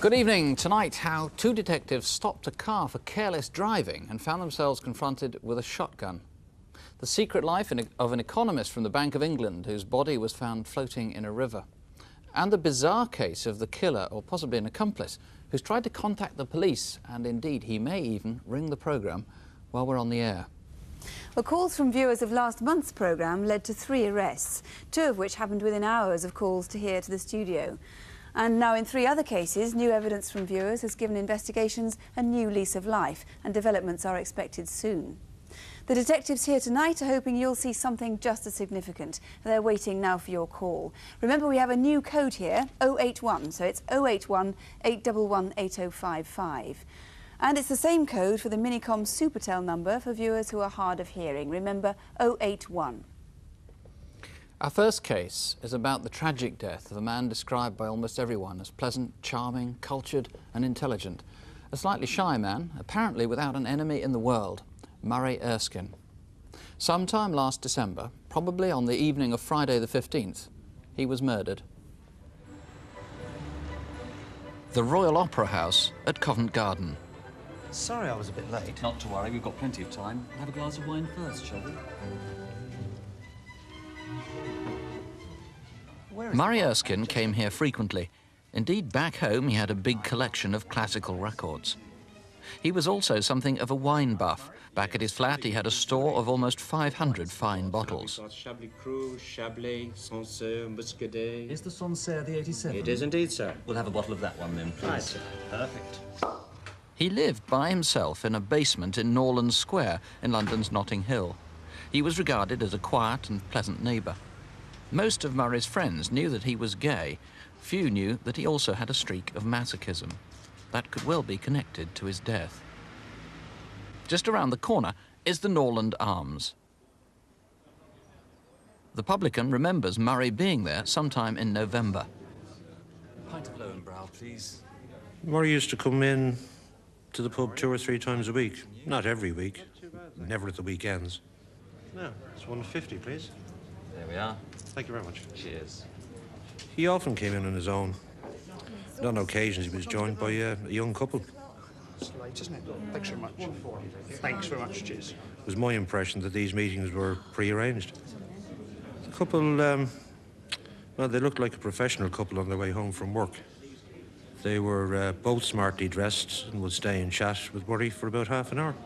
Good evening. Tonight, how two detectives stopped a car for careless driving and found themselves confronted with a shotgun. The secret life of an economist from the Bank of England whose body was found floating in a river. And the bizarre case of the killer, or possibly an accomplice, who's tried to contact the police, and indeed he may even ring the programme while we're on the air. Well, calls from viewers of last month's programme led to 3 arrests, 2 of which happened within hours of calls to here to the studio. And now in 3 other cases, new evidence from viewers has given investigations a new lease of life, and developments are expected soon. The detectives here tonight are hoping you'll see something just as significant. They're waiting now for your call. Remember, we have a new code here, 081, so it's 081 811 8055. And it's the same code for the Minicom Supertel number for viewers who are hard of hearing. Remember, 081. Our first case is about the tragic death of a man described by almost everyone as pleasant, charming, cultured and intelligent. A slightly shy man, apparently without an enemy in the world, Murray Erskine. Sometime last December, probably on the evening of Friday the 15th, he was murdered. The Royal Opera House at Covent Garden. Sorry I was a bit late. Not to worry, we've got plenty of time. Have a glass of wine first, shall we? Murray Erskine came here frequently. Indeed, back home he had a big collection of classical records. He was also something of a wine buff. Back at his flat he had a store of almost 500 fine bottles. Chablis Cru, Chablis, Sancerre, Muscadet. Is the Sancerre the 87? It is indeed, sir. We'll have a bottle of that one then, please. Right, sir. Perfect. He lived by himself in a basement in Norland Square in London's Notting Hill. He was regarded as a quiet and pleasant neighbour. Most of Murray's friends knew that he was gay. Few knew that he also had a streak of masochism. That could well be connected to his death. Just around the corner is the Norland Arms. The publican remembers Murray being there sometime in November. Pint of Lowenbrow, please. Murray used to come in to the pub 2 or 3 times a week. Not every week. Never at the weekends. No, it's 150, please. There we are. Thank you very much. Cheers. He often came in on his own. And on occasions he was joined by a young couple. It's late, isn't it? Thanks very much. Thanks very much, cheers. It was my impression that these meetings were pre-arranged. The couple, well, they looked like a professional couple on their way home from work. They were both smartly dressed and would stay and chat with Murray for about half an hour.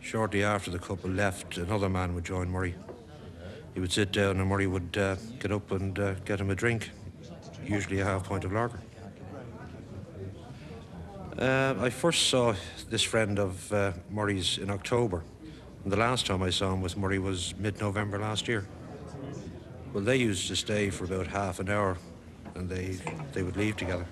Shortly after the couple left, another man would join Murray. He would sit down and Murray would get up and get him a drink, usually a half pint of lager. I first saw this friend of Murray's in October, and the last time I saw him with Murray was mid-November last year. Well, they used to stay for about half an hour, and they would leave together.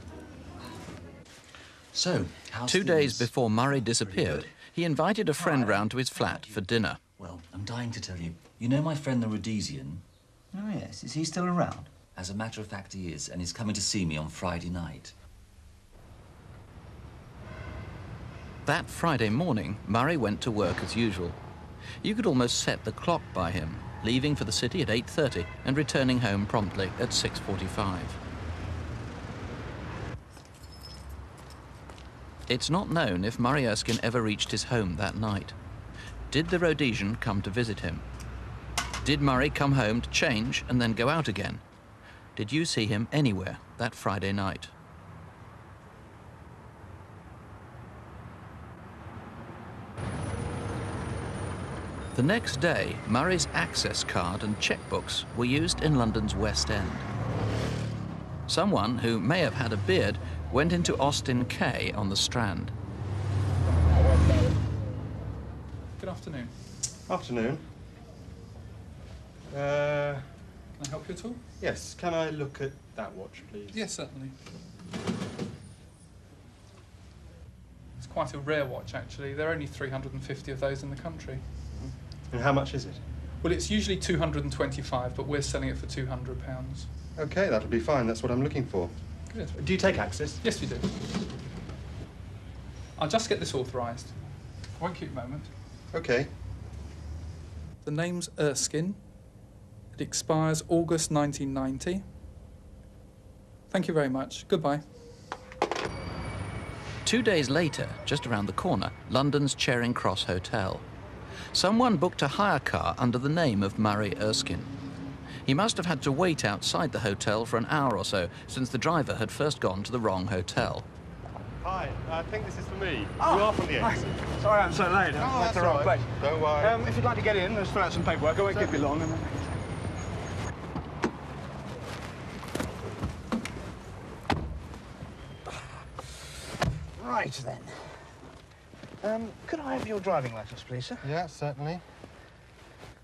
So, how's 2 days things? before Murray disappeared, he invited a friend round to his flat for dinner. Well, I'm dying to tell you. You know my friend the Rhodesian? Oh, yes. Is he still around? As a matter of fact, he is, and he's coming to see me on Friday night. That Friday morning, Murray went to work as usual. You could almost set the clock by him, leaving for the city at 8:30 and returning home promptly at 6:45. It's not known if Murray Erskine ever reached his home that night. Did the Rhodesian come to visit him? Did Murray come home to change and then go out again? Did you see him anywhere that Friday night? The next day, Murray's access card and checkbooks were used in London's West End. Someone who may have had a beard went into Austin Quay on the Strand. Good afternoon. Afternoon. Can I help you at all? Yes, can I look at that watch, please? Yes, certainly. It's quite a rare watch, actually. There are only 350 of those in the country. And how much is it? Well, it's usually 225, but we're selling it for £200. Okay, that'll be fine. That's what I'm looking for. Good. Do you take access? Yes, we do. I'll just get this authorised. Won't keep a moment. Okay. The name's Erskine. It expires August 1990. Thank you very much. Goodbye. 2 days later, just around the corner, London's Charing Cross Hotel. Someone booked a hire car under the name of Murray Erskine. He must have had to wait outside the hotel for an hour or so, since the driver had first gone to the wrong hotel. Hi, I think this is for me. Oh, you are from the hi. exit. Sorry I'm so late. Oh, That's the wrong place. Don't worry. If you'd like to get in, let's fill out some paperwork. I won't keep you long. Right then. Could I have your driving licence, please, sir? Yeah, certainly.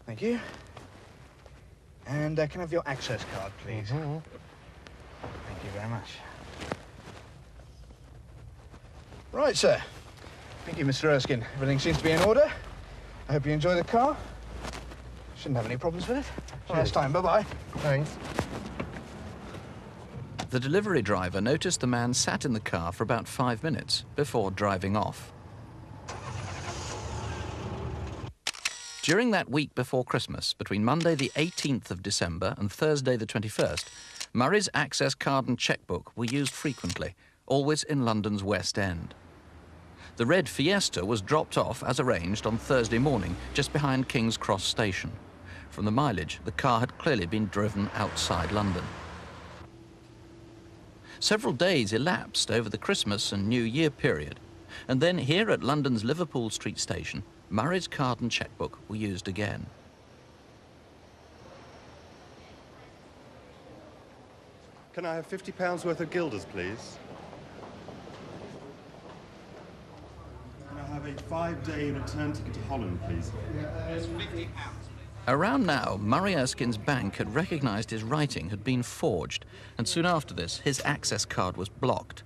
Thank you. And can I have your access card, please? Thank you very much. Right, sir. Thank you, Mr. Erskine. Everything seems to be in order. I hope you enjoy the car. Shouldn't have any problems with it. Well, that's time. Bye-bye. Thanks. The delivery driver noticed the man sat in the car for about 5 minutes before driving off. During that week before Christmas, between Monday the 18th of December and Thursday the 21st, Murray's access card and chequebook were used frequently, always in London's West End. The red Fiesta was dropped off as arranged on Thursday morning, just behind King's Cross Station. From the mileage, the car had clearly been driven outside London. Several days elapsed over the Christmas and New Year period, and then here at London's Liverpool Street Station, Murray's card and chequebook were used again. Can I have £50 worth of guilders, please? Can I have a 5-day return ticket to Holland, please? £50. Around now, Murray Erskine's bank had recognised his writing had been forged, and soon after this, his access card was blocked.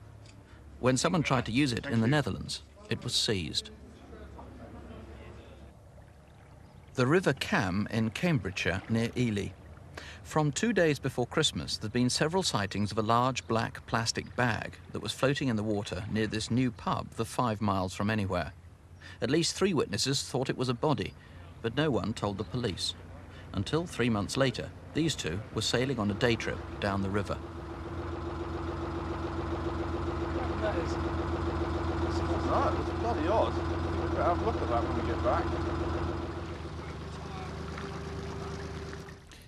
When someone tried to use it in the Netherlands, it was seized. The River Cam in Cambridgeshire, near Ely. From 2 days before Christmas, there'd been several sightings of a large black plastic bag that was floating in the water near this new pub, the 5 miles from anywhere. At least 3 witnesses thought it was a body, but no one told the police. Until 3 months later, these two were sailing on a day trip down the river. It's bloody odd. We better have a look at that when we get back.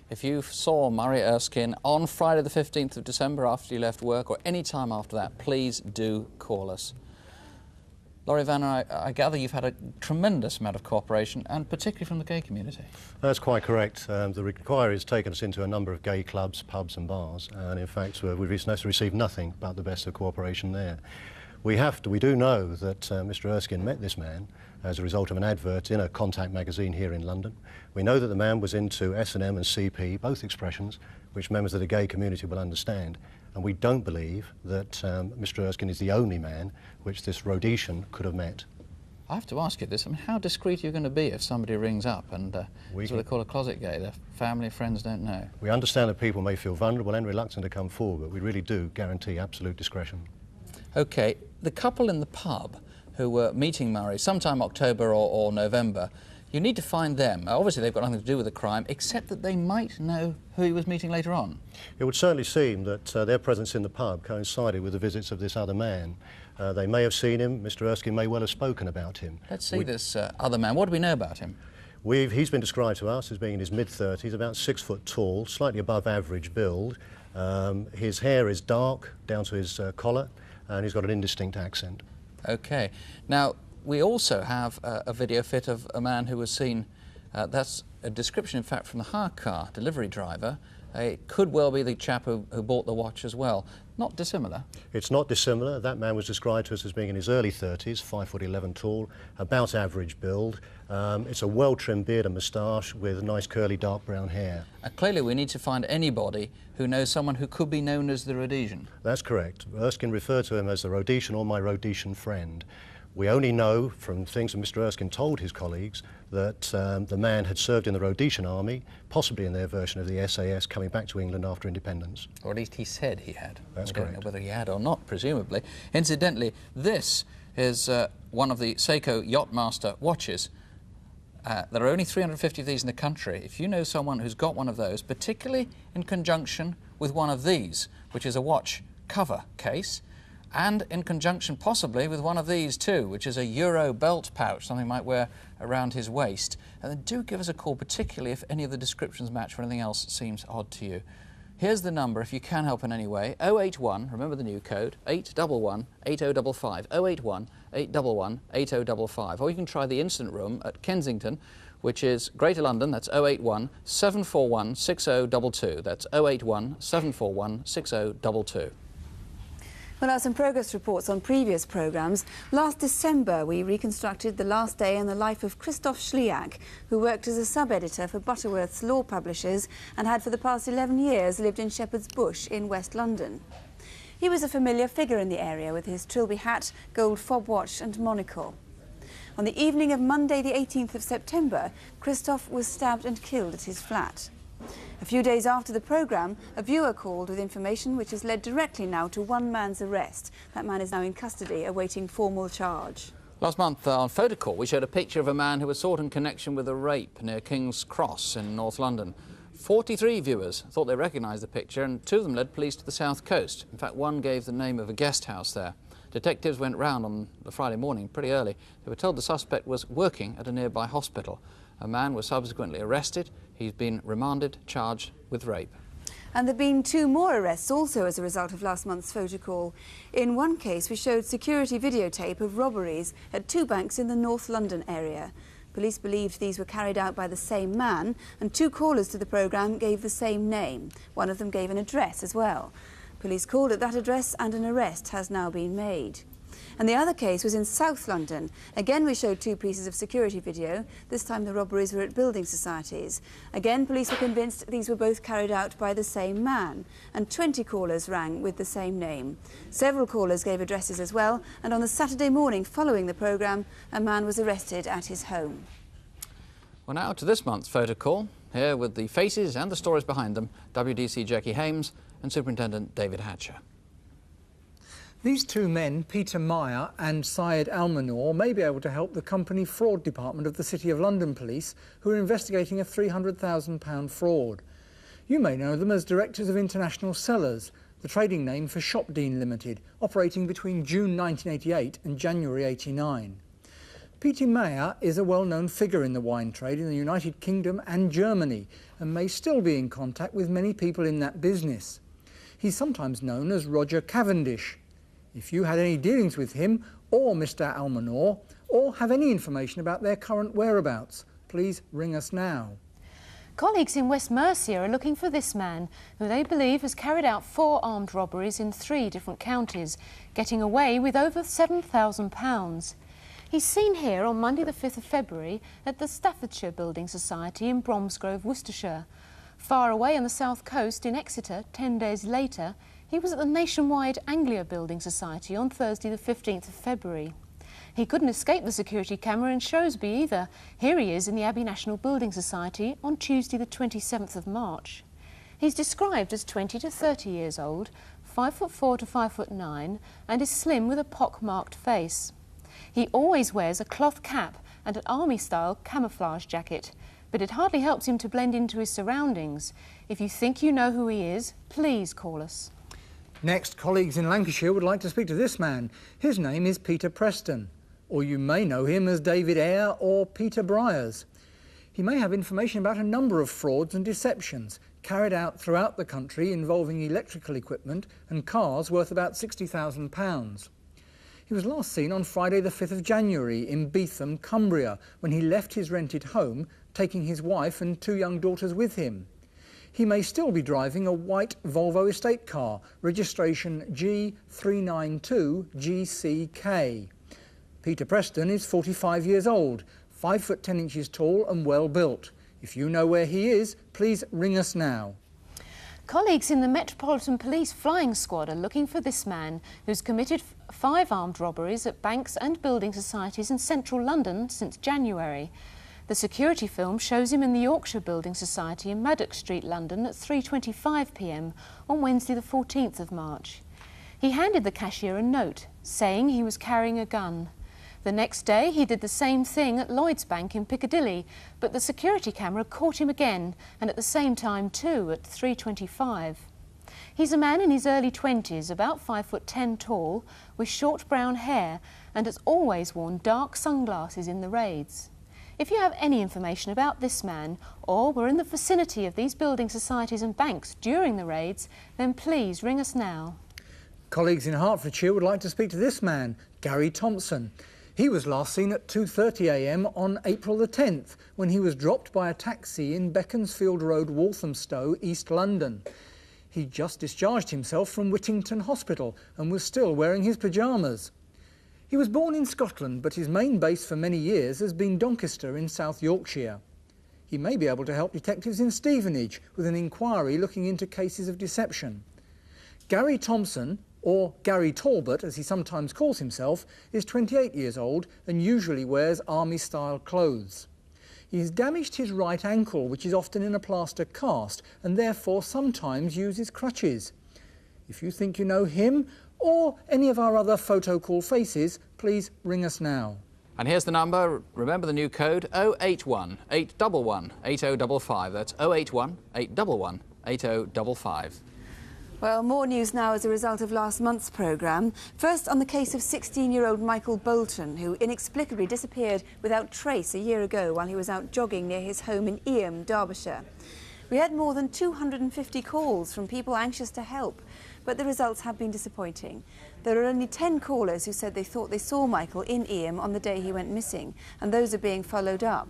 If you saw Murray Erskine on Friday the 15th of December after you left work, or any time after that, please do call us. Laurie Vanner, I gather you've had a tremendous amount of cooperation, and particularly from the gay community. That's quite correct. The inquiry has taken us into a number of gay clubs, pubs and bars, and in fact we've received nothing but the best of cooperation there. We do know that Mr. Erskine met this man as a result of an advert in a Contact magazine here in London. We know that the man was into S&M and CP, both expressions which members of the gay community will understand, and we don't believe that Mr. Erskine is the only man which this Rhodesian could have met. I have to ask you this, I mean, how discreet are you going to be if somebody rings up and that's what they call a closet gay, their family, friends don't know? We understand that people may feel vulnerable and reluctant to come forward, but we really do guarantee absolute discretion. OK, the couple in the pub who were meeting Murray sometime October or November, you need to find them. Obviously they've got nothing to do with the crime, except that they might know who he was meeting later on. It would certainly seem that their presence in the pub coincided with the visits of this other man. They may have seen him. Mr. Erskine may well have spoken about him. Let's see this other man. What do we know about him? He's been described to us as being in his mid-30s, about 6 foot tall, slightly above average build. His hair is dark down to his collar, and he's got an indistinct accent. OK. Now, we also have a video fit of a man who was seen. That's a description, in fact, from the hire car delivery driver. It could well be the chap who bought the watch as well. Not dissimilar. It's not dissimilar. That man was described to us as being in his early 30s, 5'11" tall, about average build. It's a well-trimmed beard and moustache with nice curly dark brown hair. Clearly we need to find anybody who knows someone who could be known as the Rhodesian. That's correct. Erskine referred to him as the Rhodesian or my Rhodesian friend. We only know from things that Mr. Erskine told his colleagues that the man had served in the Rhodesian army, possibly in their version of the SAS, coming back to England after independence. Or at least he said he had. That's correct. correct. I don't know whether he had or not, presumably. Incidentally, this is one of the Seiko Yachtmaster watches. There are only 350 of these in the country. If you know someone who's got one of those, particularly in conjunction with one of these, which is a watch cover case, and in conjunction possibly with one of these too, which is a Euro belt pouch, something he might wear around his waist, and then do give us a call, particularly if any of the descriptions match or anything else seems odd to you. Here's the number if you can help in any way, 081, remember the new code, 811 8055, 081 811 8055. Or you can try the incident room at Kensington, which is Greater London, that's 081 741 6022. That's 081 741 6022. Well, now some progress reports on previous programmes. Last December, we reconstructed the last day in the life of Christoph Schliak, who worked as a sub-editor for Butterworth's law publishers and had for the past 11 years lived in Shepherd's Bush in West London. He was a familiar figure in the area with his trilby hat, gold fob watch and monocle. On the evening of Monday, the 18th of September, Christoph was stabbed and killed at his flat. A few days after the programme, a viewer called with information which has led directly now to one man's arrest. That man is now in custody, awaiting formal charge. Last month on Photocall, we showed a picture of a man who was sought in connection with a rape near King's Cross in North London. 43 viewers thought they recognised the picture, and 2 of them led police to the south coast. In fact, one gave the name of a guest house there. Detectives went round on the Friday morning pretty early. They were told the suspect was working at a nearby hospital. A man was subsequently arrested. He's been remanded, charged with rape. And there have been 2 more arrests also as a result of last month's Photocall. In one case, we showed security videotape of robberies at 2 banks in the North London area. Police believed these were carried out by the same man, and 2 callers to the programme gave the same name. One of them gave an address as well. Police called at that address and an arrest has now been made. And the other case was in South London. Again, we showed 2 pieces of security video. This time the robberies were at building societies. Again, police were convinced these were both carried out by the same man, and 20 callers rang with the same name. Several callers gave addresses as well, and on the Saturday morning following the programme, a man was arrested at his home. Well, now to this month's Photocall, here with the faces and the stories behind them, WDC Jackie Hames and Superintendent David Hatcher. These 2 men, Peter Meyer and Syed Almanor, may be able to help the company fraud department of the City of London Police, who are investigating a £300,000 fraud. You may know them as directors of International Cellars, the trading name for Shopdean Limited, operating between June 1988 and January 89. Peter Meyer is a well-known figure in the wine trade in the United Kingdom and Germany, and may still be in contact with many people in that business. He's sometimes known as Roger Cavendish. If you had any dealings with him or Mr. Almanor, or have any information about their current whereabouts, please ring us now. Colleagues in West Mercia are looking for this man, who they believe has carried out 4 armed robberies in 3 different counties, getting away with over £7,000. He's seen here on Monday the 5th of February at the Staffordshire Building Society in Bromsgrove, Worcestershire. Far away on the south coast in Exeter, 10 days later, he was at the nationwide Anglia Building Society on Thursday the 15th of February. He couldn't escape the security camera in Shrewsbury either. Here he is in the Abbey National Building Society on Tuesday the 27th of March. He's described as 20 to 30 years old, 5'4" to 5'9", and is slim with a pock-marked face. He always wears a cloth cap and an army-style camouflage jacket, but it hardly helps him to blend into his surroundings. If you think you know who he is, please call us. Next, colleagues in Lancashire would like to speak to this man. His name is Peter Preston, or you may know him as David Eyre or Peter Briers. He may have information about a number of frauds and deceptions carried out throughout the country involving electrical equipment and cars worth about £60,000. He was last seen on Friday the 5th of January in Beetham, Cumbria, when he left his rented home, taking his wife and 2 young daughters with him. He may still be driving a white Volvo estate car, registration G392GCK. Peter Preston is 45 years old, 5 foot 10 inches tall and well built. If you know where he is, please ring us now. Colleagues in the Metropolitan Police Flying Squad are looking for this man, who's committed 5 armed robberies at banks and building societies in central London since January. The security film shows him in the Yorkshire Building Society in Maddox Street, London at 3:25 p.m. on Wednesday the 14th of March. He handed the cashier a note saying he was carrying a gun. The next day he did the same thing at Lloyd's Bank in Piccadilly, but the security camera caught him again, and at the same time too, at 3:25. He's a man in his early 20s, about 5'10" tall, with short brown hair, and has always worn dark sunglasses in the raids. If you have any information about this man, or were in the vicinity of these building societies and banks during the raids, then please ring us now. Colleagues in Hertfordshire would like to speak to this man, Gary Thompson. He was last seen at 2:30 a.m. on April the 10th, when he was dropped by a taxi in Beaconsfield Road, Walthamstow, East London. He just discharged himself from Whittington Hospital and was still wearing his pyjamas. He was born in Scotland, but his main base for many years has been Doncaster in South Yorkshire. He may be able to help detectives in Stevenage with an inquiry looking into cases of deception. Gary Thompson, or Gary Talbot as he sometimes calls himself, is 28 years old and usually wears army-style clothes. He has damaged his right ankle, which is often in a plaster cast, and therefore sometimes uses crutches. If you think you know him or any of our other photo call faces, please ring us now. And here's the number. Remember the new code, 081 811 8055. That's 081 811 8055. Well, more news now as a result of last month's programme. First on the case of 16-year-old Michael Bolton, who inexplicably disappeared without trace a year ago while he was out jogging near his home in Eam, Derbyshire. We had more than 250 calls from people anxious to help, but the results have been disappointing. There are only 10 callers who said they thought they saw Michael in Eam on the day he went missing, and those are being followed up.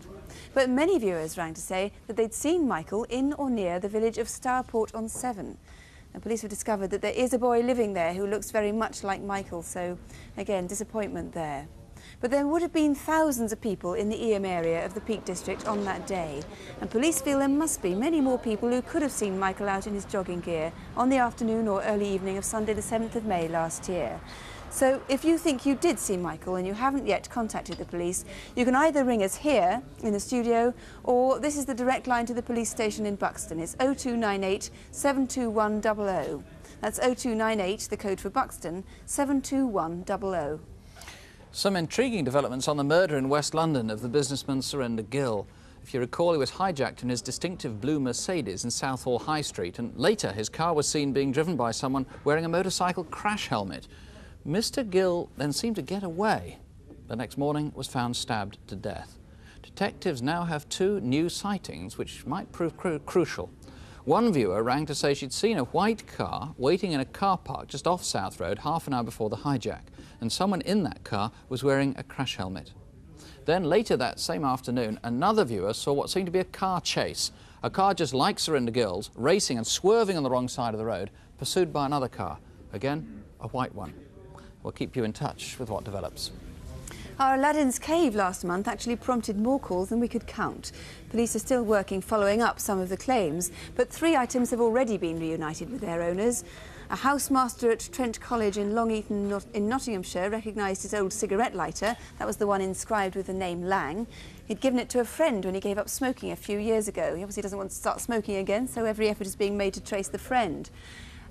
But many viewers rang to say that they'd seen Michael in or near the village of Stourport-on-Severn. The police have discovered that there is a boy living there who looks very much like Michael, so again, disappointment there. But there would have been thousands of people in the Eam area of the Peak District on that day, and police feel there must be many more people who could have seen Michael out in his jogging gear on the afternoon or early evening of Sunday the 7th of May last year. So if you think you did see Michael and you haven't yet contacted the police, you can either ring us here in the studio, or this is the direct line to the police station in Buxton. It's 0298 721 00. That's 0298, the code for Buxton, 721 00. Some intriguing developments on the murder in West London of the businessman Surinder Gill. If you recall, he was hijacked in his distinctive blue Mercedes in Southall High Street, and later his car was seen being driven by someone wearing a motorcycle crash helmet. Mr. Gill then seemed to get away. The next morning was found stabbed to death. Detectives now have 2 new sightings which might prove crucial. One viewer rang to say she'd seen a white car waiting in a car park just off South Road half an hour before the hijack, and someone in that car was wearing a crash helmet. Then later that same afternoon, another viewer saw what seemed to be a car chase. A car just like Surinder Gill's, racing and swerving on the wrong side of the road, pursued by another car. Again, a white one. We'll keep you in touch with what develops. Our Aladdin's Cave last month actually prompted more calls than we could count. Police are still working following up some of the claims, but 3 items have already been reunited with their owners. A housemaster at Trent College in Long Eaton in Nottinghamshire recognised his old cigarette lighter. That was the one inscribed with the name Lang. He'd given it to a friend when he gave up smoking a few years ago. He obviously doesn't want to start smoking again, so every effort is being made to trace the friend.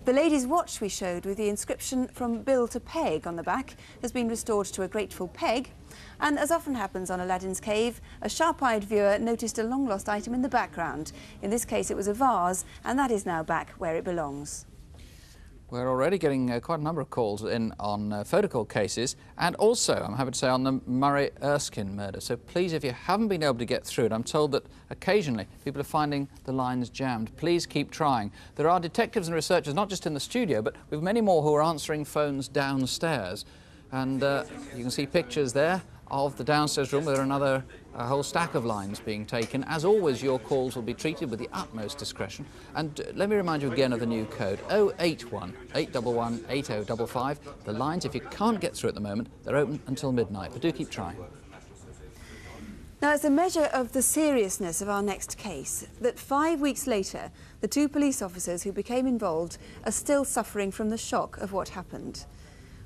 The lady's watch we showed with the inscription "From Bill to Peg" on the back has been restored to a grateful Peg. And as often happens on Aladdin's Cave, a sharp-eyed viewer noticed a long-lost item in the background. In this case, it was a vase, and that is now back where it belongs. We're already getting quite a number of calls in on photo call cases, and also, I'm happy to say, on the Murray Erskine murder. So please, if you haven't been able to get through it, I'm told that occasionally people are finding the lines jammed. Please keep trying. There are detectives and researchers, not just in the studio, but with many more who are answering phones downstairs. And you can see pictures there of the downstairs room. There are a whole stack of lines being taken. As always, your calls will be treated with the utmost discretion. And let me remind you again of the new code, 081 811 8055. The lines, if you can't get through at the moment, they're open until midnight, but do keep trying. Now, it's a measure of the seriousness of our next case that 5 weeks later, the 2 police officers who became involved are still suffering from the shock of what happened.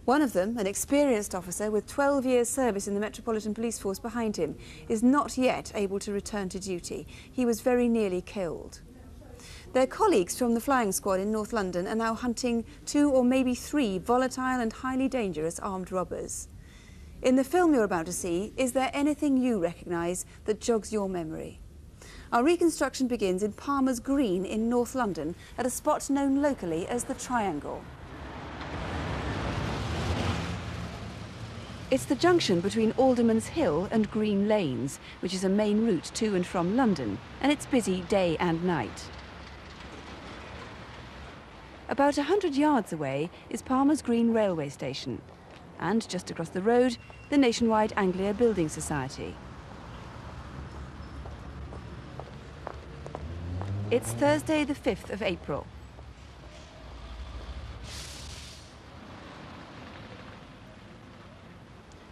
One of them, an experienced officer with 12 years' service in the Metropolitan Police Force behind him, is not yet able to return to duty. He was very nearly killed. Their colleagues from the flying squad in North London are now hunting 2 or maybe 3 volatile and highly dangerous armed robbers. In the film you're about to see, is there anything you recognise that jogs your memory? Our reconstruction begins in Palmer's Green in North London at a spot known locally as the Triangle. It's the junction between Alderman's Hill and Green Lanes, which is a main route to and from London, and it's busy day and night. About 100 yards away is Palmer's Green railway station, and just across the road, the nationwide Anglia Building Society. It's Thursday the 5th of April.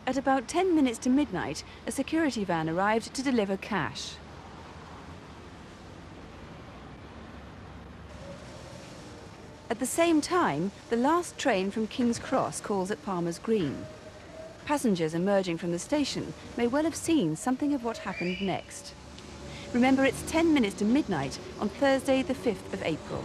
At about 10 minutes to midnight, a security van arrived to deliver cash. At the same time, the last train from King's Cross calls at Palmer's Green. Passengers emerging from the station may well have seen something of what happened next. Remember, it's 10 minutes to midnight on Thursday the 5th of April.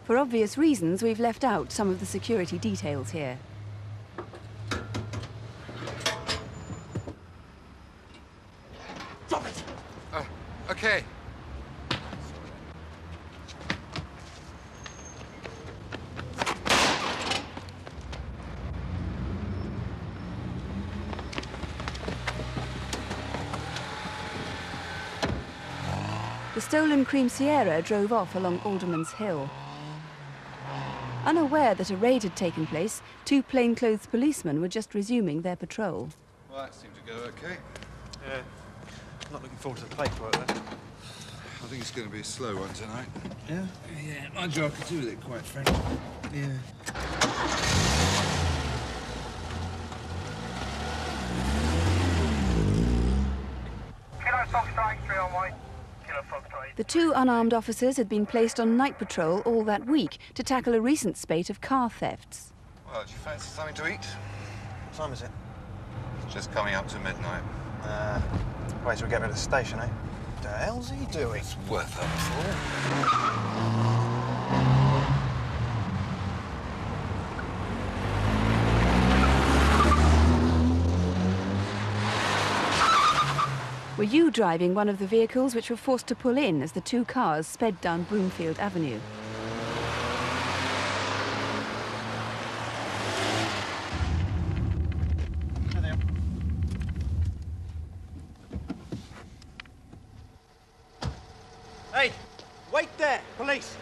For obvious reasons, we've left out some of the security details here. Drop it! Okay. The stolen Cream Sierra drove off along Alderman's Hill. Unaware that a raid had taken place, two plainclothes policemen were just resuming their patrol. Well, that seemed to go okay. Yeah. Not looking forward to the paperwork, though. I think it's going to be a slow one tonight. Yeah? Yeah, my job could do with it, quite frankly. Yeah. The two unarmed officers had been placed on night patrol all that week to tackle a recent spate of car thefts. Well, do you fancy something to eat? What time is it? It's just coming up to midnight. Wait till we get rid of the station, eh? What the hell's he doing? It's worth hoping Were you driving one of the vehicles which were forced to pull in as the two cars sped down Broomfield Avenue? Hey! Wait there! Police!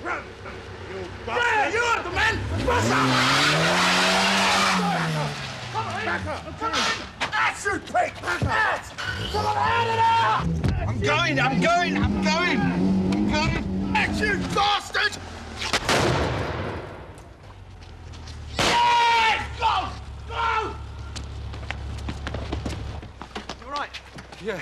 Run! You bastard! You are the man! Back up! Come on! Ass, you prick! Ass! Come on, out of there! I'm going! Ass, you bastard! Yes! Go! You all right? Yeah.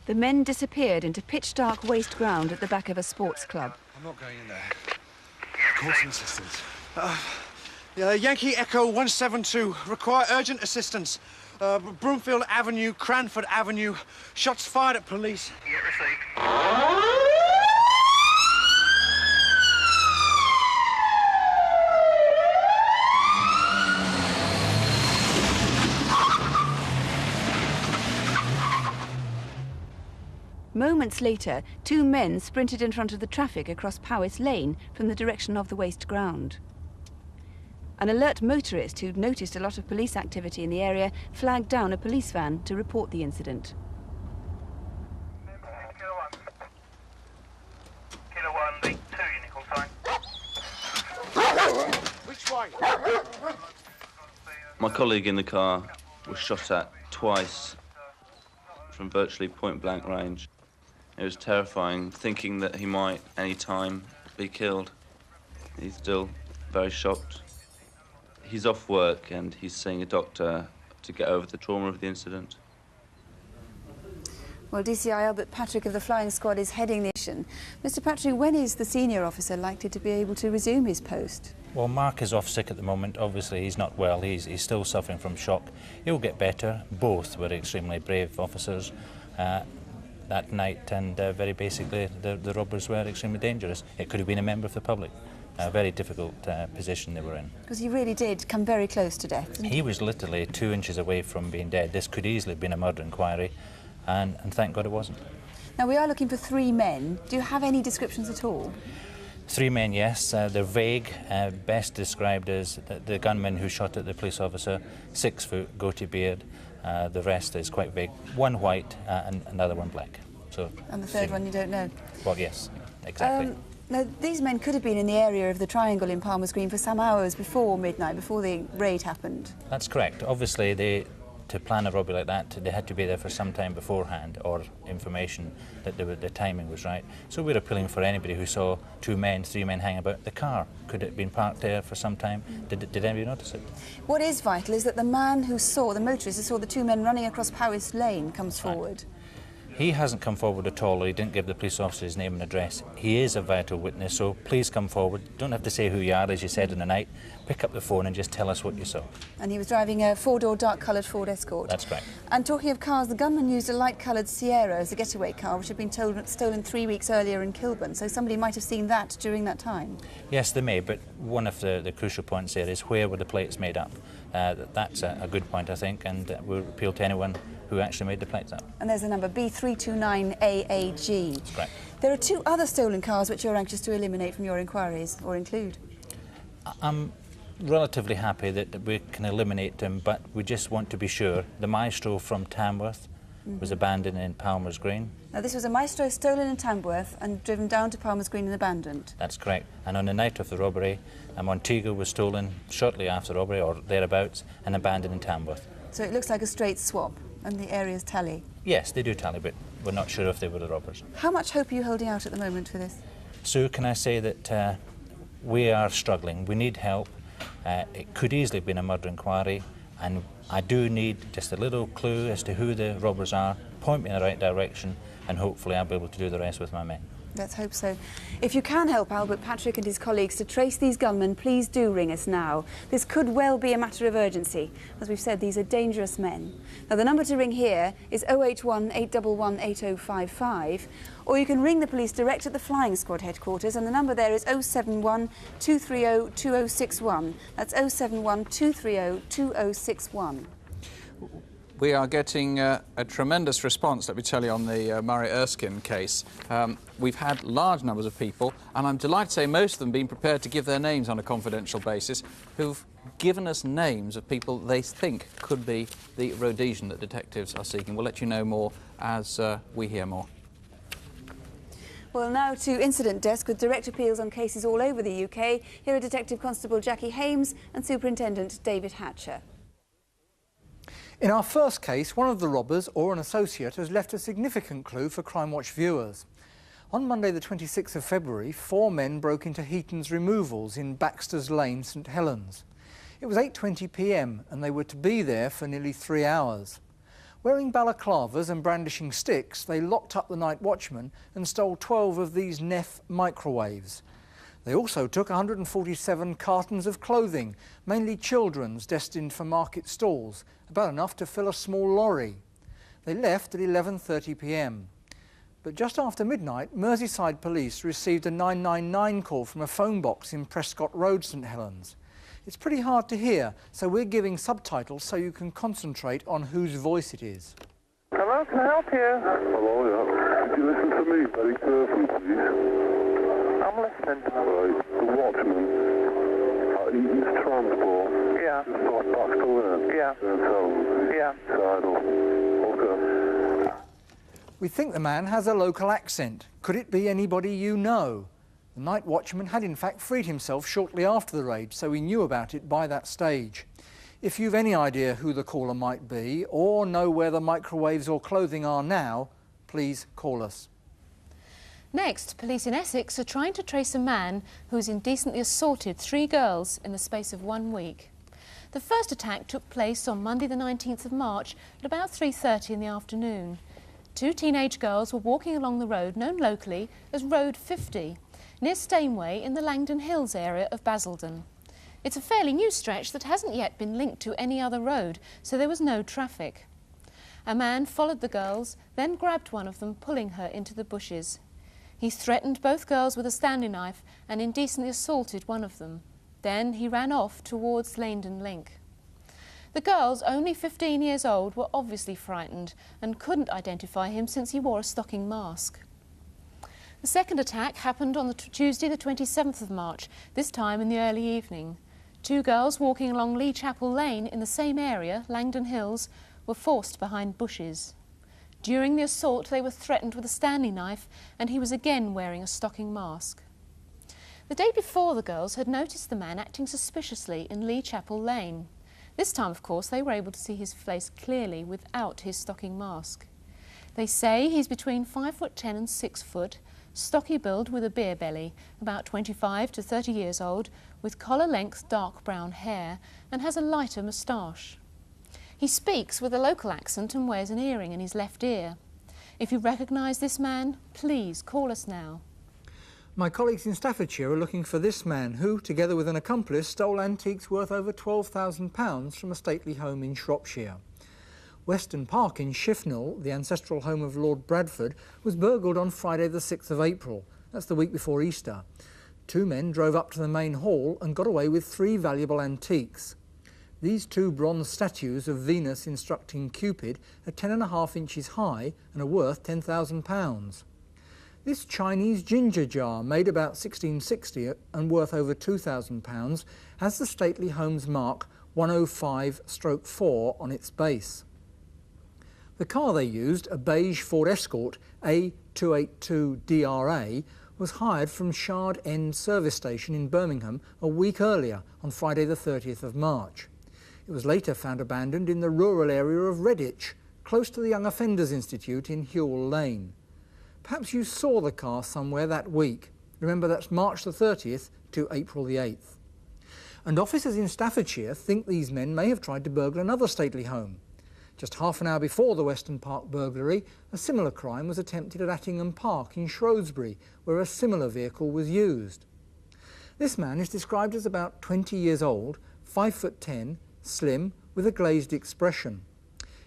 The men disappeared into pitch-dark waste ground at the back of a sports club. I'm not going in there. Call some assistance. Yankee Echo 172. Require urgent assistance. Broomfield Avenue, Cranford Avenue. Shots fired at police. Moments later, two men sprinted in front of the traffic across Powis Lane from the direction of the waste ground. An alert motorist who'd noticed a lot of police activity in the area flagged down a police van to report the incident. Kilo 1, the 2 Nickel sign. Which way? My colleague in the car was shot at twice from virtually point-blank range. It was terrifying, thinking that he might, any time, be killed. He's still very shocked. He's off work and he's seeing a doctor to get over the trauma of the incident. Well, DCI Albert Patrick of the Flying Squad is heading the mission. Mr. Patrick, when is the senior officer likely to be able to resume his post? Well, Mark is off sick at the moment. Obviously, he's not well. He's still suffering from shock. He'll get better. Both were extremely brave officers that night, and very basically, the robbers were extremely dangerous. It could have been a member of the public. A very difficult position they were in. Because he really did come very close to death, didn't he? He was literally 2 inches away from being dead. This could easily have been a murder inquiry, and thank God it wasn't. Now, we are looking for 3 men. Do you have any descriptions at all? 3 men, yes. They're vague, best described as the gunman who shot at the police officer, 6 foot, goatee beard. The rest is quite vague. 1 white and another 1 black. So. And the third one you don't know? Well, yes, exactly. Now, these men could have been in the area of the Triangle in Palmer's Green for some hours before midnight, before the raid happened. That's correct. Obviously, to plan a robbery like that, they had to be there for some time beforehand, or information that the timing was right. So we're appealing for anybody who saw 2 men, 3 men hanging about the car. Could it have been parked there for some time? Did anybody notice it? What is vital is that the man who saw, the motorist who saw the 2 men running across Powys Lane comes forward. He hasn't come forward at all, or he didn't give the police officer his name and address. He is a vital witness, so please come forward. Don't have to say who you are, as you said in the night. Pick up the phone and just tell us what you saw. And he was driving a 4-door dark-coloured Ford Escort. That's correct. And talking of cars, the gunman used a light-coloured Sierra as a getaway car, which had been stolen 3 weeks earlier in Kilburn, so somebody might have seen that during that time. Yes, they may, but one of the crucial points there is where were the plates made up? That's a good point, I think, and we'll appeal to anyone who actually made the plates up. And there's the number B329AAG. That's correct. There are 2 other stolen cars which you're anxious to eliminate from your inquiries, or include. I'm relatively happy that we can eliminate them, but we just want to be sure. The Maestro from Tamworth was abandoned in Palmer's Green. Now, this was a Maestro stolen in Tamworth and driven down to Palmer's Green and abandoned. That's correct. And on the night of the robbery, a Montego was stolen shortly after the robbery, or thereabouts, and abandoned in Tamworth. So it looks like a straight swap, and the areas tally. Yes, they do tally, but we're not sure if they were the robbers. How much hope are you holding out at the moment for this? Sue, can I say that we are struggling. We need help. It could easily have been a murder inquiry, and I do need just a little clue as to who the robbers are. Point me in the right direction, and hopefully I'll be able to do the rest with my men. Let's hope so. If you can help Albert Patrick and his colleagues to trace these gunmen, please do ring us now. This could well be a matter of urgency. As we've said, these are dangerous men. Now, the number to ring here is 081 811 8055, or you can ring the police direct at the Flying Squad headquarters, and the number there is 071 230 2061. That's 071 230 2061. We are getting a tremendous response, let me tell you, on the Murray Erskine case. We've had large numbers of people, and I'm delighted to say most of them being prepared to give their names on a confidential basis, who've given us names of people they think could be the Rhodesian that detectives are seeking. We'll let you know more as we hear more. Well, now to Incident Desk with direct appeals on cases all over the UK. Here are Detective Constable Jackie Hames and Superintendent David Hatcher. In our first case, one of the robbers, or an associate, has left a significant clue for Crimewatch viewers. On Monday the 26th of February, 4 men broke into Heaton's Removals in Baxter's Lane, St Helens. It was 8:20 p.m. and they were to be there for nearly 3 hours. Wearing balaclavas and brandishing sticks, they locked up the night watchman and stole 12 of these Neff microwaves. They also took 147 cartons of clothing, mainly children's, destined for market stalls, about enough to fill a small lorry. They left at 11:30 p.m. But just after midnight, Merseyside Police received a 999 call from a phone box in Prescott Road, St Helens. It's pretty hard to hear, so we're giving subtitles so you can concentrate on whose voice it is. Hello, can I help you? Hello, yeah. Could you listen to me very carefully, please? I'm listening. Right, the watchman at Eaton's Transport. Yeah. Just off Baxter Lane. Yeah. Yeah. Side up. Okay. We think the man has a local accent. Could it be anybody you know? The night watchman had in fact freed himself shortly after the raid, so he knew about it by that stage. If you've any idea who the caller might be, or know where the microwaves or clothing are now, please call us. Next, police in Essex are trying to trace a man who's indecently assaulted 3 girls in the space of 1 week. The first attack took place on Monday the 19th of March at about 3:30 in the afternoon. 2 teenage girls were walking along the road known locally as Road 50, near Stainway in the Langdon Hills area of Basildon. It's a fairly new stretch that hasn't yet been linked to any other road, so there was no traffic. A man followed the girls, then grabbed one of them, pulling her into the bushes. He threatened both girls with a Stanley knife and indecently assaulted one of them. Then he ran off towards Laindon Link. The girls, only 15 years old, were obviously frightened and couldn't identify him since he wore a stocking mask. The second attack happened on Tuesday the 27th of March, this time in the early evening. Two girls walking along Lee Chapel Lane in the same area, Langdon Hills, were forced behind bushes. During the assault they were threatened with a Stanley knife and he was again wearing a stocking mask. The day before, the girls had noticed the man acting suspiciously in Lee Chapel Lane. This time, of course, they were able to see his face clearly without his stocking mask. They say he's between 5'10" and 6 foot, stocky build with a beer belly, about 25 to 30 years old, with collar-length dark brown hair, and has a lighter moustache. He speaks with a local accent and wears an earring in his left ear. If you recognise this man, please call us now. My colleagues in Staffordshire are looking for this man who, together with an accomplice, stole antiques worth over £12,000 from a stately home in Shropshire. Weston Park in Shifnal, the ancestral home of Lord Bradford, was burgled on Friday the 6th of April. That's the week before Easter. Two men drove up to the main hall and got away with 3 valuable antiques. These 2 bronze statues of Venus instructing Cupid are 10.5 inches high and are worth £10,000. This Chinese ginger jar, made about 1660 and worth over £2,000, has the stately home's mark 105/4 on its base. The car they used, a beige Ford Escort A282 DRA, was hired from Shard End service station in Birmingham a week earlier, on Friday the 30th of March. It was later found abandoned in the rural area of Redditch, close to the Young Offenders Institute in Hewell Lane. Perhaps you saw the car somewhere that week. Remember, that's March the 30th to April the 8th. And officers in Staffordshire think these men may have tried to burgle another stately home. Just half an hour before the Weston Park burglary, a similar crime was attempted at Attingham Park in Shrewsbury, where a similar vehicle was used. This man is described as about 20 years old, 5'10", slim, with a glazed expression.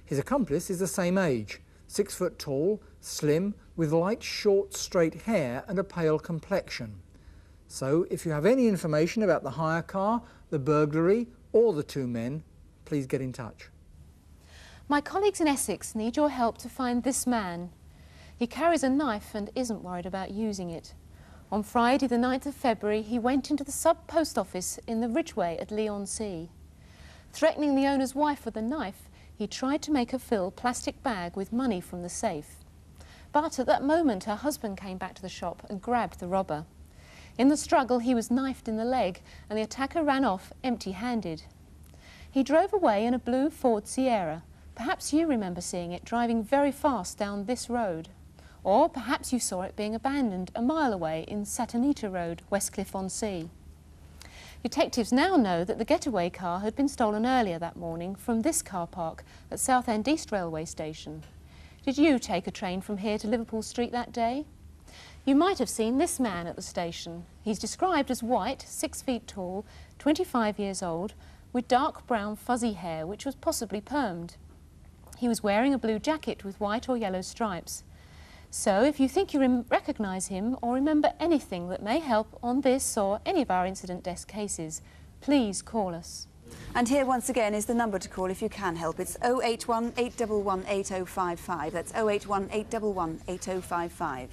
His accomplice is the same age, 6 foot tall, slim, with light, short, straight hair and a pale complexion. So, if you have any information about the hire car, the burglary, or the 2 men, please get in touch. My colleagues in Essex need your help to find this man. He carries a knife and isn't worried about using it. On Friday the 9th of February, he went into the sub-post office in the Ridgeway at Leigh-on-Sea. Threatening the owner's wife with a knife, he tried to make her fill a plastic bag with money from the safe. But at that moment, her husband came back to the shop and grabbed the robber. In the struggle, he was knifed in the leg and the attacker ran off empty-handed. He drove away in a blue Ford Sierra. Perhaps you remember seeing it driving very fast down this road. Or perhaps you saw it being abandoned a mile away in Satanita Road, Westcliff-on-Sea. Detectives now know that the getaway car had been stolen earlier that morning from this car park at Southend East Railway Station. Did you take a train from here to Liverpool Street that day? You might have seen this man at the station. He's described as white, 6 feet tall, 25 years old, with dark brown fuzzy hair which was possibly permed. He was wearing a blue jacket with white or yellow stripes. So if you think you recognise him or remember anything that may help on this or any of our incident desk cases, please call us. And here once again is the number to call if you can help. It's 081 811 8055. That's 081 811 8055.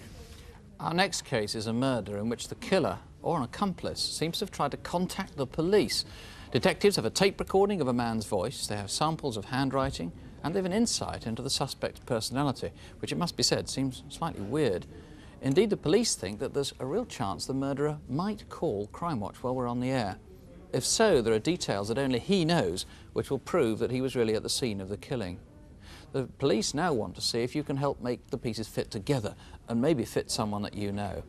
Our next case is a murder in which the killer, or an accomplice, seems to have tried to contact the police. Detectives have a tape recording of a man's voice, they have samples of handwriting, and they have an insight into the suspect's personality, which, it must be said, seems slightly weird. Indeed, the police think that there's a real chance the murderer might call Crimewatch while we're on the air. If so, there are details that only he knows, which will prove that he was really at the scene of the killing. The police now want to see if you can help make the pieces fit together, and maybe fit someone that you know.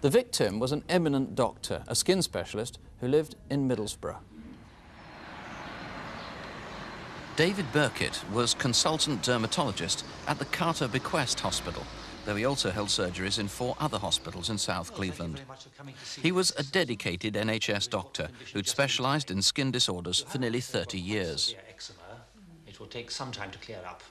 The victim was an eminent doctor, a skin specialist, who lived in Middlesbrough. David Birkett was consultant dermatologist at the Carter Bequest Hospital, though he also held surgeries in 4 other hospitals in South Cleveland. He was a dedicated NHS doctor who'd specialised in skin disorders for nearly 30 years. It will take some time to clear up.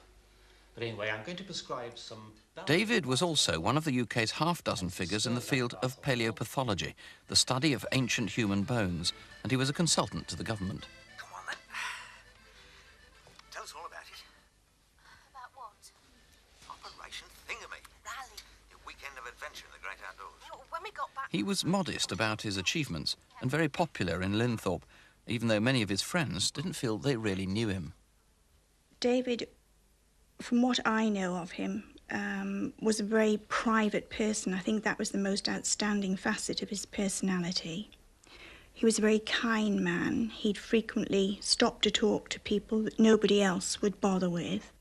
But anyway, I'm going to prescribe some... David was also one of the UK's half-dozen figures in the field of paleopathology, the study of ancient human bones, and he was a consultant to the government. Come on, then. Tell us all about it. About what? Operation Thingamy. Rally. Your weekend of adventure in the great outdoors. When we got back... He was modest about his achievements and very popular in Linthorpe, even though many of his friends didn't feel they really knew him. David, from what I know of him, was a very private person. I think that was the most outstanding facet of his personality. He was a very kind man. He'd frequently stop to talk to people that nobody else would bother with.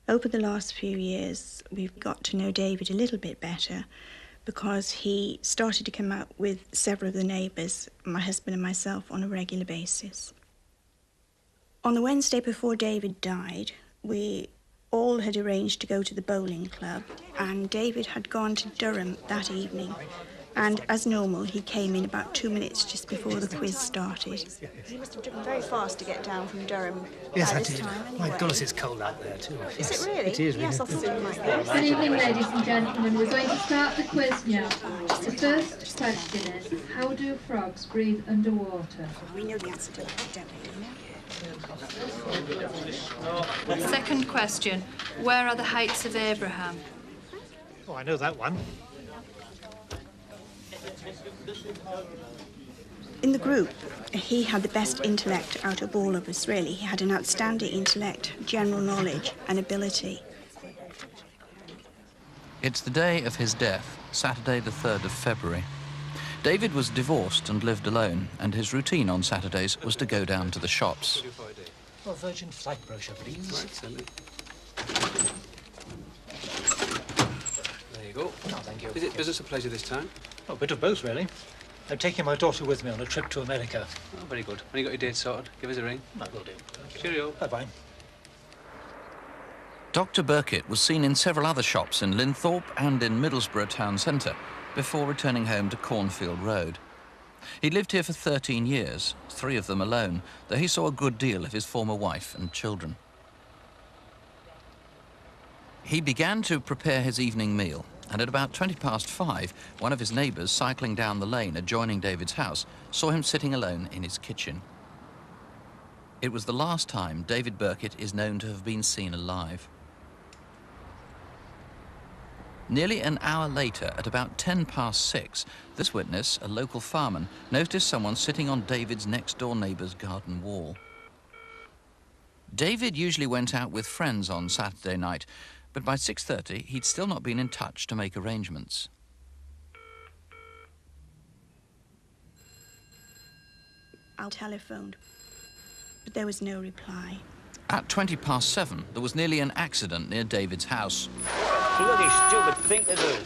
Over the last few years, we've got to know David a little bit better because he started to come out with several of the neighbours, my husband and myself, on a regular basis. On the Wednesday before David died, we all had arranged to go to the bowling club, and David had gone to Durham that evening. And as normal, he came in about 2 minutes just before the quiz started. He must have driven very fast to get down from Durham Yes, by I this did. time anyway. My goodness, it's cold out there too. Is it really? It is, really. Yes, I thought it might be. Good evening, ladies and gentlemen. We're going to start the quiz now. The first question is, how do frogs breathe underwater? We know the answer to that, don't we? Second question, where are the heights of Abraham? Oh, I know that one. In the group, he had the best intellect out of all of us, really. He had an outstanding intellect, general knowledge and ability. It's the day of his death, Saturday the 3rd of February. David was divorced and lived alone, and his routine on Saturdays was to go down to the shops. Oh, Virgin flight brochure, please. Right, send it. There you go. Oh, thank you. Is it business or pleasure this time? Oh, a bit of both, really. I'm taking my daughter with me on a trip to America. Oh, very good. When you got your date sorted, give us a ring. I will do. Cheerio. Bye-bye. Dr. Birkett was seen in several other shops in Linthorpe and in Middlesbrough town centre before returning home to Cornfield Road. He'd lived here for 13 years, 3 of them alone, though he saw a good deal of his former wife and children. He began to prepare his evening meal, and at about 5:20, one of his neighbours cycling down the lane adjoining David's house saw him sitting alone in his kitchen. It was the last time David Birkett is known to have been seen alive. Nearly an hour later, at about 6:10, this witness, a local farmer, noticed someone sitting on David's next-door neighbour's garden wall. David usually went out with friends on Saturday night, but by 6:30 he'd still not been in touch to make arrangements. I telephoned, but there was no reply. At 7:20, there was nearly an accident near David's house. Bloody stupid thing to do.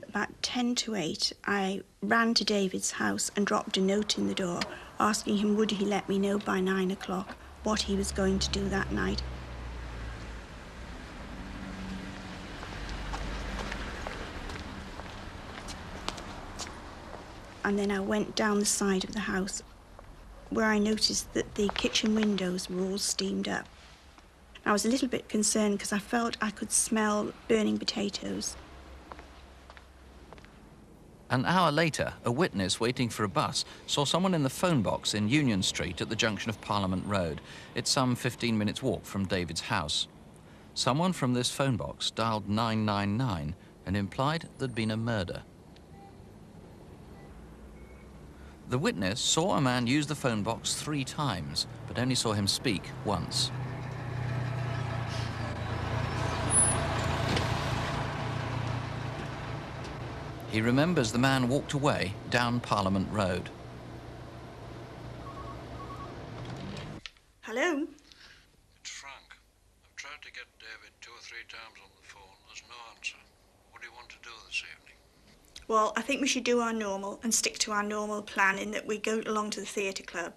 About 7:50, I ran to David's house and dropped a note in the door asking him would he let me know by 9 o'clock what he was going to do that night. And then I went down the side of the house where I noticed that the kitchen windows were all steamed up. I was a little bit concerned because I felt I could smell burning potatoes. An hour later, a witness waiting for a bus saw someone in the phone box in Union Street at the junction of Parliament Road. It's some 15 minutes walk from David's house. Someone from this phone box dialed 999 and implied there'd been a murder. The witness saw a man use the phone box 3 times, but only saw him speak once. He remembers the man walked away down Parliament Road. Hello? It's Frank. I've tried to get David 2 or 3 times on the phone. There's no answer. What do you want to do this evening? Well, I think we should do our normal and stick to our normal plan in that we go along to the theatre club.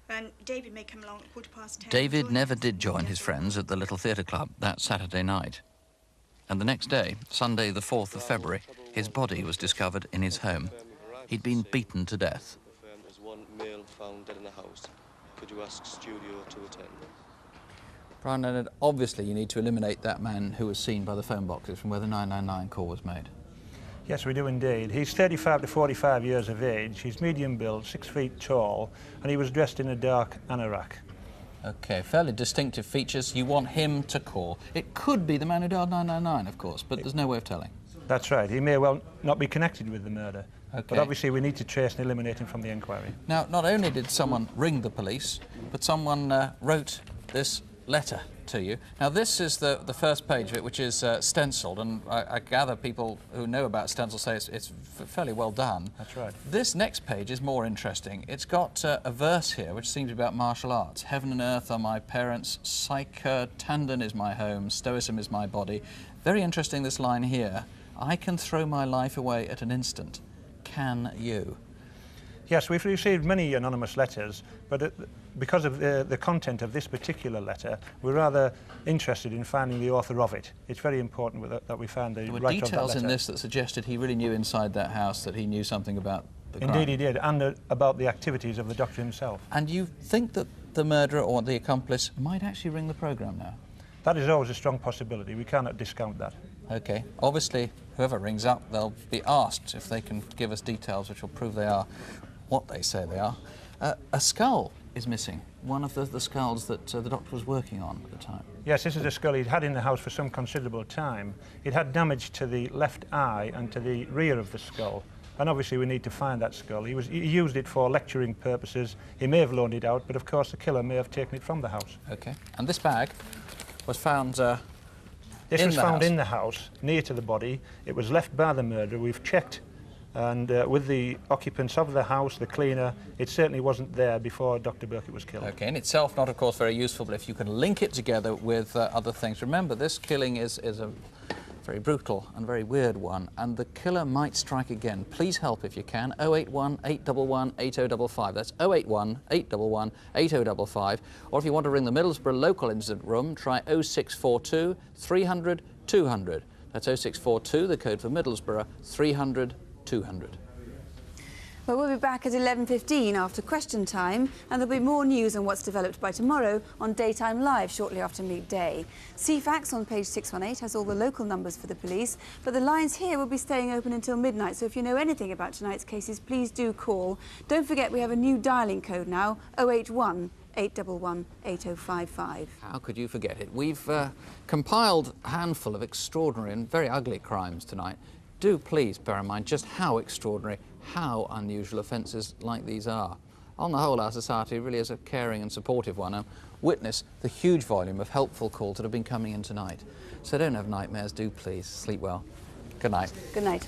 And David may come along at 10:15. David never did join his friends at the little theatre club that Saturday night. And the next day, Sunday the 4th of February, his body was discovered in his home. He'd been beaten to death. There's one male found dead in the house. Could you ask studio to attend? Brian Leonard, obviously you need to eliminate that man who was seen by the phone boxes from where the 999 call was made. Yes, we do indeed. He's 35 to 45 years of age. He's medium build, 6 feet tall, and he was dressed in a dark anorak. OK, fairly distinctive features. You want him to call. It could be the man who dialed 999, of course, but there's no way of telling. That's right. He may well not be connected with the murder. Okay. But obviously we need to trace and eliminate him from the inquiry. Now, not only did someone ring the police, but someone wrote this letter to you. Now, this is the first page of it, which is stenciled, and I gather people who know about stencils say it's fairly well done. That's right. This next page is more interesting. It's got a verse here, which seems to be about martial arts. Heaven and earth are my parents, Psyche Tandon is my home, Stoicism is my body. Very interesting, this line here. I can throw my life away at an instant. Can you? Yes, we've received many anonymous letters, but because of the content of this particular letter, we're rather interested in finding the author of it. It's very important that we find the writer of that letter. There were details in this that suggested he really knew inside that house, that he knew something about the crime. Indeed he did, and about the activities of the doctor himself. And you think that the murderer or the accomplice might actually ring the programme now? That is always a strong possibility. We cannot discount that. OK. Obviously, whoever rings up, they'll be asked if they can give us details which will prove they are what they say they are. A skull is missing, one of the skulls that the doctor was working on at the time. Yes, this is a skull he'd had in the house for some considerable time. It had damage to the left eye and to the rear of the skull, and obviously we need to find that skull. He used it for lecturing purposes. He may have loaned it out, but of course the killer may have taken it from the house. OK. And this bag was found This was found in the house, near to the body. It was left by the murderer. We've checked, and with the occupants of the house, the cleaner, it certainly wasn't there before Dr. Birkett was killed. OK, in itself not, of course, very useful, but if you can link it together with other things. Remember, this killing is a very brutal and very weird one, and the killer might strike again. Please help if you can. 081 811 8055. That's 081 811 8055. Or if you want to ring the Middlesbrough local incident room, try 0642 300 200. That's 0642, the code for Middlesbrough, 300 200. Well, we'll be back at 11:15 after question time, and there'll be more news on what's developed by tomorrow on Daytime Live shortly after midday. CFAX on page 618 has all the local numbers for the police, but the lines here will be staying open until midnight, so if you know anything about tonight's cases, please do call. Don't forget we have a new dialling code now, 081 811 8055. How could you forget it? We've compiled a handful of extraordinary and very ugly crimes tonight. Do please bear in mind just how extraordinary, how unusual offences like these are. On the whole, our society really is a caring and supportive one. Witness the huge volume of helpful calls that have been coming in tonight. So don't have nightmares, do please sleep well. Good night. Good night.